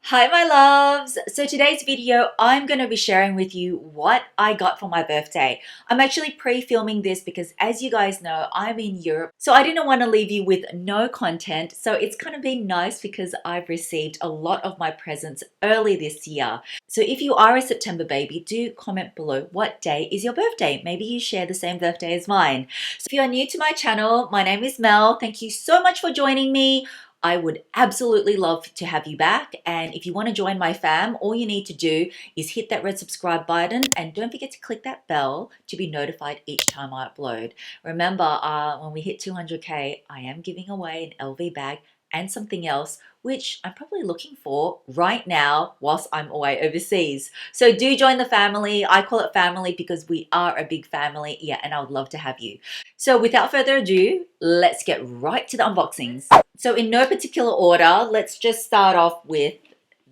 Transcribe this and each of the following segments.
Hi my loves! So today's video I'm going to be sharing with you what I got for my birthday. I'm actually pre-filming this because as you guys know I'm in Europe, so I didn't want to leave you with no content. So it's kind of been nice because I've received a lot of my presents early this year. So if you are a September baby, do comment below what day is your birthday. Maybe you share the same birthday as mine. So if you are new to my channel, my name is Mel. Thank you so much for joining me. I would absolutely love to have you back. And if you want to join my fam, all you need to do is hit that red subscribe button and don't forget to click that bell to be notified each time I upload. Remember, when we hit 200K, I am giving away an LV bag and something else, which I'm probably looking for right now whilst I'm away overseas. So do join the family. I call it family because we are a big family. Yeah, and I would love to have you. So without further ado, let's get right to the unboxings. So in no particular order, let's just start off with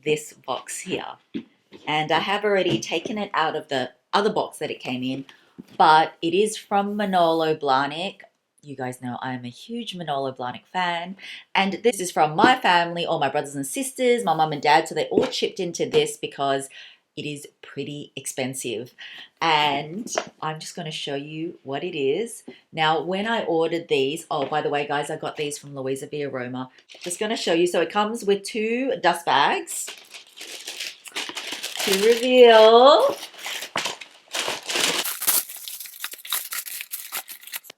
this box here. And I have already taken it out of the other box that it came in, but it is from Manolo Blahnik. You guys know I am a huge Manolo Blahnik fan. And this is from my family, all my brothers and sisters, my mum and dad. So they all chipped into this because it is pretty expensive. And I'm just going to show you what it is. Now, when I ordered these, oh, by the way, guys, I got these from Louis Vuitton Aroma. Just going to show you. So it comes with 2 dust bags to reveal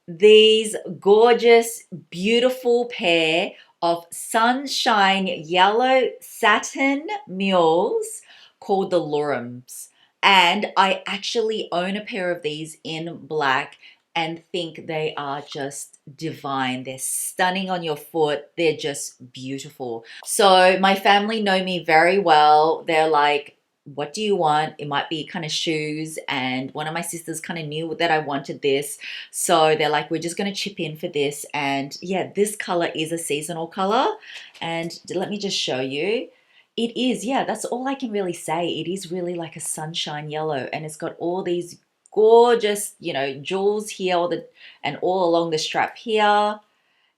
these gorgeous, beautiful pair of sunshine yellow satin mules called the Lorums. And I actually own a pair of these in black and think they are just divine. They're stunning on your foot. They're just beautiful. So my family know me very well. They're like, what do you want? It might be kind of shoes. And one of my sisters kind of knew that I wanted this. So they're like, we're just going to chip in for this. And yeah, this color is a seasonal color. And let me just show you. It is, yeah, that's all I can really say. It is really like a sunshine yellow. And it's got all these gorgeous, jewels here and all along the strap here.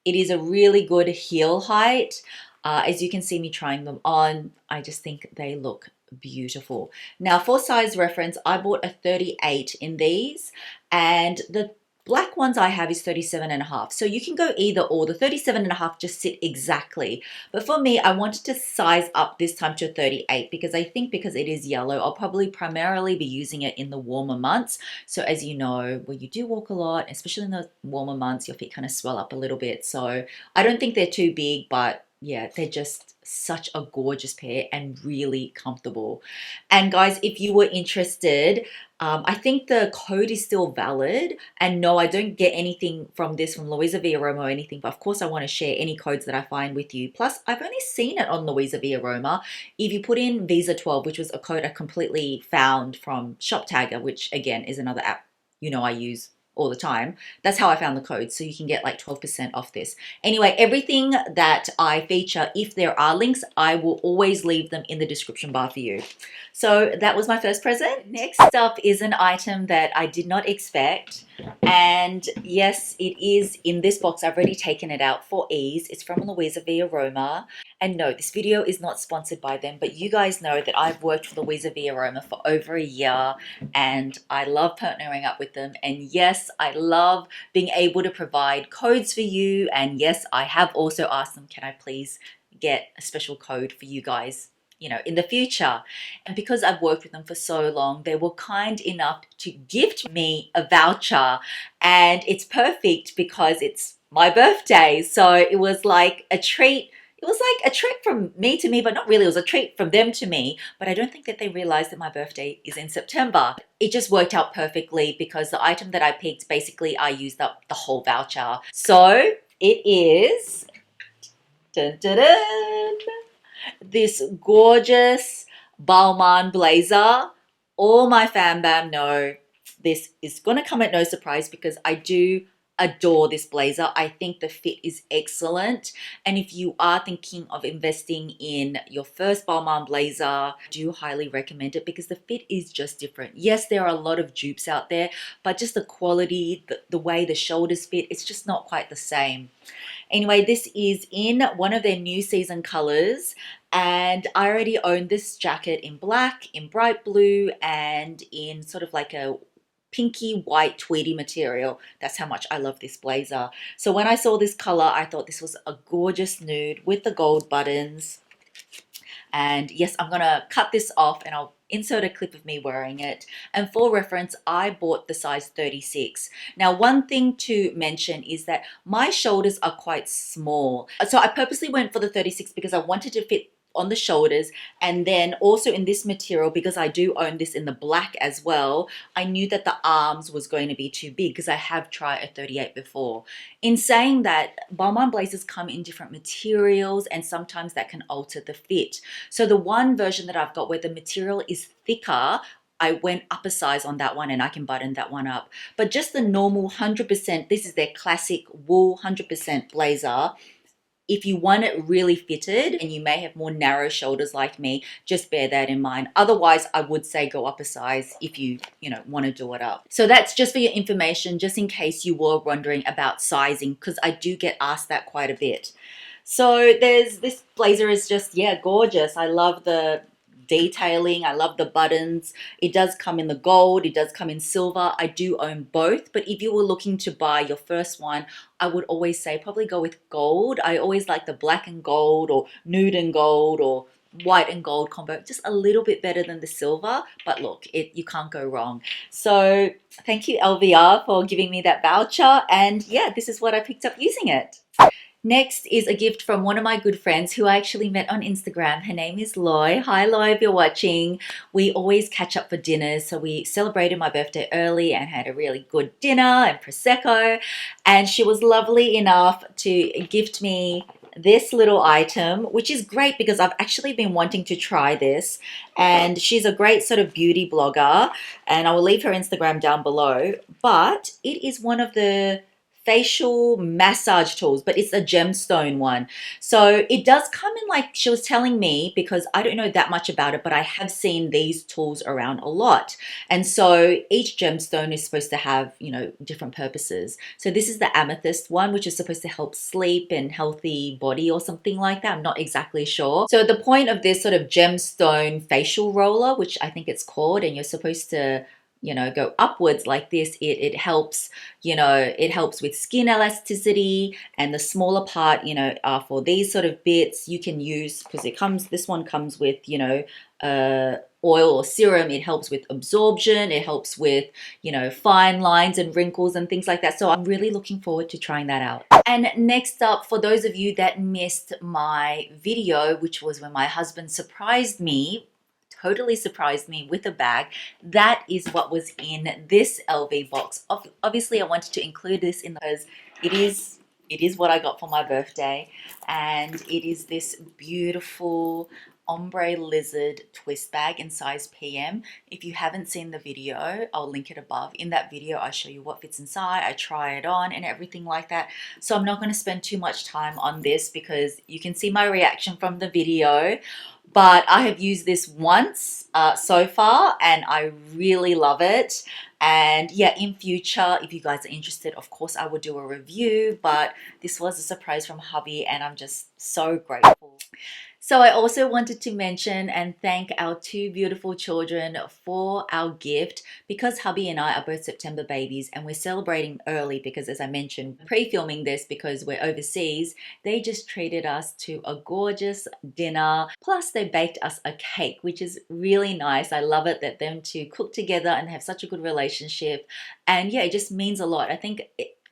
It is a really good heel height. As you can see me trying them on, I just think they look beautiful. Now, for size reference, I bought a 38 in these, and the black ones I have is 37.5. So you can go either or. The 37.5 just sit exactly. But for me, I wanted to size up this time to a 38 because I think because it is yellow, I'll probably primarily be using it in the warmer months. So as you know, when you do walk a lot, especially in the warmer months, your feet kind of swell up a little bit. So I don't think they're too big, but yeah, they're just such a gorgeous pair and really comfortable. And guys, if you were interested, I think the code is still valid. And no, I don't get anything from this from Louisa V Aroma or anything, but of course I want to share any codes that I find with you. Plus, I've only seen it on Louisa V Aroma. If you put in Visa 12, which was a code I completely found from ShopTagger, which again is another app I use all the time. That's how I found the code. So you can get like 12% off this. Anyway, everything that I feature, if there are links, I will always leave them in the description bar for you. So that was my first present. Next up is an item that I did not expect. And yes, it is in this box. I've already taken it out for ease. It's from Louisa V Aroma. And no, this video is not sponsored by them, but you guys know that I've worked for Louisa V Aroma for over a year and I love partnering up with them. And yes, I love being able to provide codes for you. And yes, I have also asked them, can I please get a special code for you guys, in the future. And because I've worked with them for so long, they were kind enough to gift me a voucher. And it's perfect because it's my birthday. So it was like a treat. It was like a treat from me to me, but not really. It was a treat from them to me. But I don't think that they realized that my birthday is in September. It just worked out perfectly because the item that I picked, basically I used up the whole voucher. So it is dun, dun, dun, this gorgeous Balmain blazer. All my fam bam know this is going to come at no surprise because I do adore this blazer. I think the fit is excellent. And if you are thinking of investing in your first Balmain blazer, I do highly recommend it because the fit is just different. Yes, there are a lot of dupes out there, but just the quality, the way the shoulders fit, it's just not quite the same. Anyway, this is in one of their new season colors And I already own this jacket in black, in bright blue, and in sort of like a pinky white tweedy material. That's how much I love this blazer. So when I saw this color, I thought this was a gorgeous nude with the gold buttons. And yes, I'm gonna cut this off and I'll insert a clip of me wearing it. And for reference, I bought the size 36. Now, one thing to mention is that my shoulders are quite small. So I purposely went for the 36 because I wanted to fit on the shoulders, and then also in this material, because I do own this in the black as well, I knew that the arms was going to be too big because I have tried a 38 before. In saying that, Balmain blazers come in different materials and sometimes that can alter the fit. So the one version that I've got where the material is thicker, I went up a size on that one and I can button that one up. But just the normal 100%, this is their classic wool 100% blazer. If you want it really fitted and you may have more narrow shoulders like me, just bear that in mind. Otherwise, I would say go up a size if you want to do it up. So that's just for your information, just in case you were wondering about sizing, because I do get asked that quite a bit. So this blazer is just, yeah, gorgeous. I love the detailing. I love the buttons. It does come in the gold. It does come in silver. I do own both, but if you were looking to buy your first one, I would always say probably go with gold. I always like the black and gold or nude and gold or white and gold combo, just a little bit better than the silver, but look, you can't go wrong. So thank you, LVR, for giving me that voucher, and yeah, this is what I picked up using it. Next is a gift from one of my good friends who I actually met on Instagram. Her name is Loy. Hi, Loy, if you're watching. We always catch up for dinners. So we celebrated my birthday early and had a really good dinner and Prosecco. And she was lovely enough to gift me this little item, which is great because I've actually been wanting to try this. And she's a great sort of beauty blogger. And I will leave her Instagram down below. But it is one of the facial massage tools, but it's a gemstone one. So it does come in, like she was telling me, because I don't know that much about it, but I have seen these tools around a lot. And so each gemstone is supposed to have, different purposes. So this is the amethyst one, which is supposed to help sleep and healthy body or something like that. I'm not exactly sure. So the point of this sort of gemstone facial roller, which I think it's called, and you're supposed to go upwards like this, it helps, it helps with skin elasticity, and the smaller part, for these sort of bits you can use, because this one comes with, oil or serum. It helps with absorption. It helps with, fine lines and wrinkles and things like that. So I'm really looking forward to trying that out. And next up, for those of you that missed my video, which was when my husband totally surprised me with a bag, that is what was in this LV box. Obviously, I wanted to include this because it is what I got for my birthday, and it is this beautiful ombre lizard twist bag in size PM. If you haven't seen the video, I'll link it above. In that video, I show you what fits inside, I try it on and everything like that. So I'm not going to spend too much time on this because you can see my reaction from the video. But I have used this once so far and I really love it. And yeah, in future, if you guys are interested, of course, I will do a review. But this was a surprise from hubby and I'm just so grateful. So I also wanted to mention and thank our two beautiful children for our gift, because hubby and I are both September babies and we're celebrating early because, as I mentioned, pre-filming this because we're overseas. They just treated us to a gorgeous dinner. Plus they baked us a cake, which is really nice. I love it that them two cook together and have such a good relationship. And yeah, it just means a lot. I think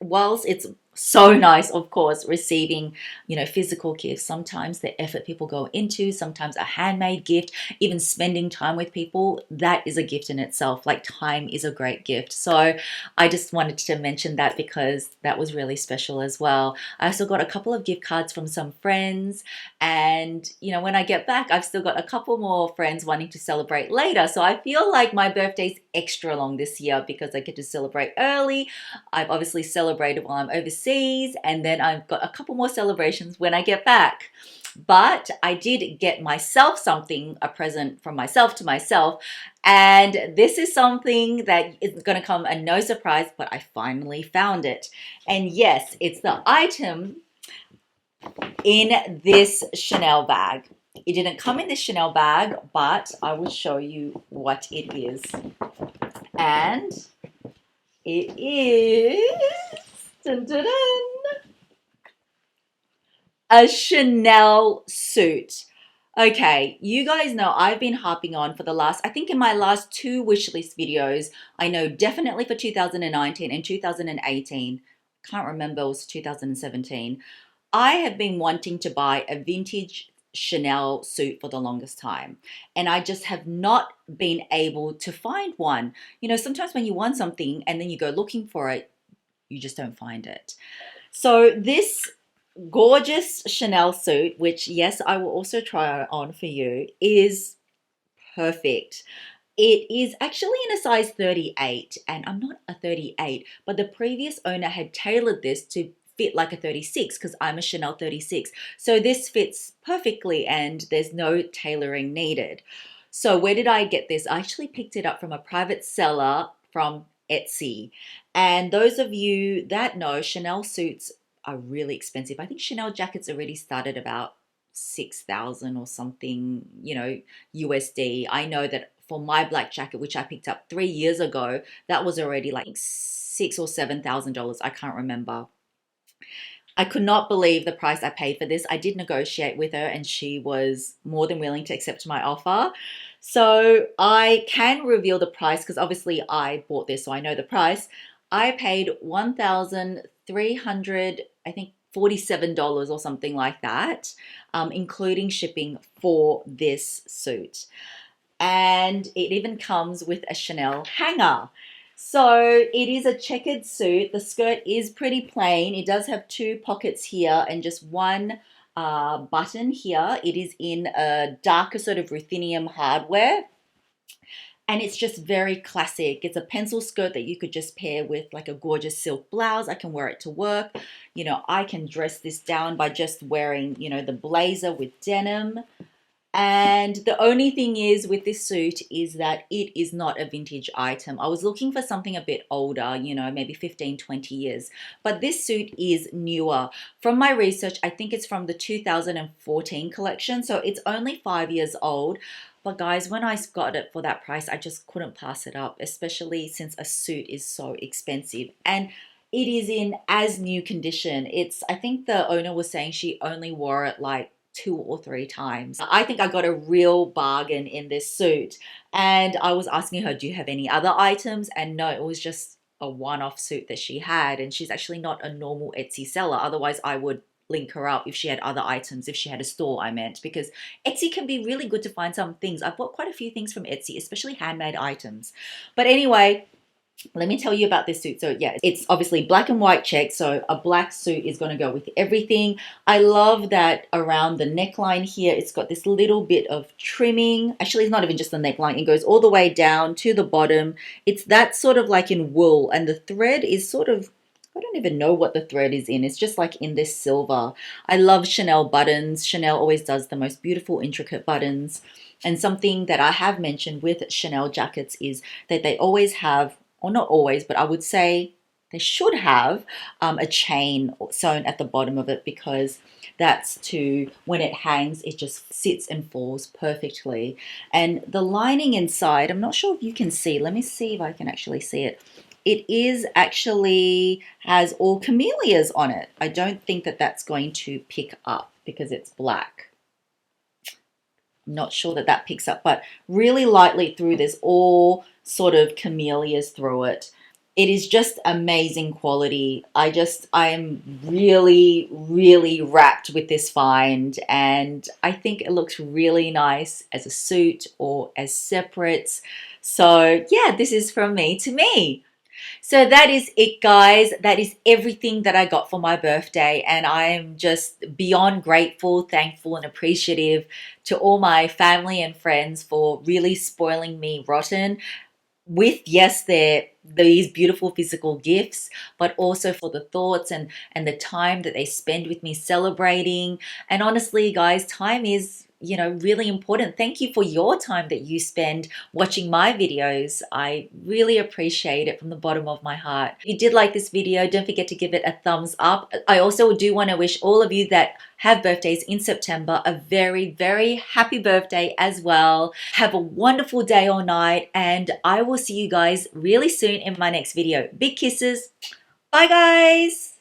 whilst it's so nice, of course, receiving, physical gifts, sometimes the effort people go into, sometimes a handmade gift, even spending time with people, that is a gift in itself. Like, time is a great gift. So I just wanted to mention that because that was really special as well. I also got a couple of gift cards from some friends, and when I get back, I've still got a couple more friends wanting to celebrate later. So I feel like my birthday's extra long this year because I get to celebrate early. I've obviously celebrated while I'm overseas, and then I've got a couple more celebrations when I get back. But I did get myself something, a present from myself to myself, and this is something that is going to come a no surprise, but I finally found it. And yes, it's the item in this Chanel bag. It didn't come in this Chanel bag, but I will show you what it is. And it is dun, dun, dun, a Chanel suit. Okay, you guys know I've been harping on for the last, I think in my last two wish list videos, I know definitely for 2019 and 2018, can't remember, it was 2017, I have been wanting to buy a vintage Chanel suit for the longest time, and I just have not been able to find one. You know, sometimes when you want something and then you go looking for it, you just don't find it. So this gorgeous Chanel suit, which yes, I will also try on for you, is perfect. It is actually in a size 38, and I'm not a 38, but the previous owner had tailored this to fit like a 36 because I'm a Chanel 36. So this fits perfectly and there's no tailoring needed. So where did I get this? I actually picked it up from a private seller from Etsy. And those of you that know, Chanel suits are really expensive. I think Chanel jackets already started about 6,000 or something, you know, USD. I know that for my black jacket, which I picked up 3 years ago, that was already like $6,000 or $7,000. I can't remember. I could not believe the price I paid for this. I did negotiate with her and she was more than willing to accept my offer. So I can reveal the price because obviously I bought this, so I know the price. I paid 1,300, I think $47 or something like that, including shipping for this suit. And it even comes with a Chanel hanger. So it is a checkered suit. The skirt is pretty plain. It does have two pockets here and just one button here. It is in a darker sort of ruthenium hardware. And it's just very classic. It's a pencil skirt that you could just pair with like a gorgeous silk blouse. I can wear it to work. You know, I can dress this down by just wearing, you know, the blazer with denim. And the only thing is with this suit is that it is not a vintage item. I was looking for something a bit older, you know, maybe 15, 20 years. But this suit is newer. From my research, I think it's from the 2014 collection. So it's only 5 years old. But guys, when I got it for that price, I just couldn't pass it up, especially since a suit is so expensive. And it is in as new condition. I think the owner was saying she only wore it like 2 or 3 times. I think I got a real bargain in this suit. And I was asking her, do you have any other items? And no, it was just a one-off suit that she had. And she's actually not a normal Etsy seller. Otherwise, I would link her up if she had other items, if she had a store, I meant, because Etsy can be really good to find some things. I've bought quite a few things from Etsy, especially handmade items. But anyway, let me tell you about this suit. So yeah, it's obviously black and white check. So a black suit is going to go with everything. I love that around the neckline here, it's got this little bit of trimming. Actually, it's not even just the neckline. It goes all the way down to the bottom. It's that sort of like in wool. And the thread is sort of, I don't even know what the thread is in. It's just like in this silver. I love Chanel buttons. Chanel always does the most beautiful, intricate buttons. And something that I have mentioned with Chanel jackets is that they always have, or not always, but I would say they should have a chain sewn at the bottom of it, because that's to, when it hangs, it just sits and falls perfectly. And the lining inside, I'm not sure if you can see. Let me see if I can actually see it. It is actually has all camellias on it. I don't think that that's going to pick up because it's black. Not sure that that picks up, but really lightly through, there's all sort of camellias through it. It is just amazing quality. I am really, really wrapped with this find, and I think it looks really nice as a suit or as separates. So yeah, this is from me to me. So that is it, guys. That is everything that I got for my birthday, and I'm just beyond grateful, thankful, and appreciative to all my family and friends for really spoiling me rotten with, yes, these beautiful physical gifts, but also for the thoughts and the time that they spend with me celebrating. And honestly, guys, time is, really important. Thank you for your time that you spend watching my videos. I really appreciate it from the bottom of my heart. If you did like this video, don't forget to give it a thumbs up. I also do want to wish all of you that have birthdays in September a very, very happy birthday as well. Have a wonderful day or night, and I will see you guys really soon in my next video. Big kisses. Bye, guys.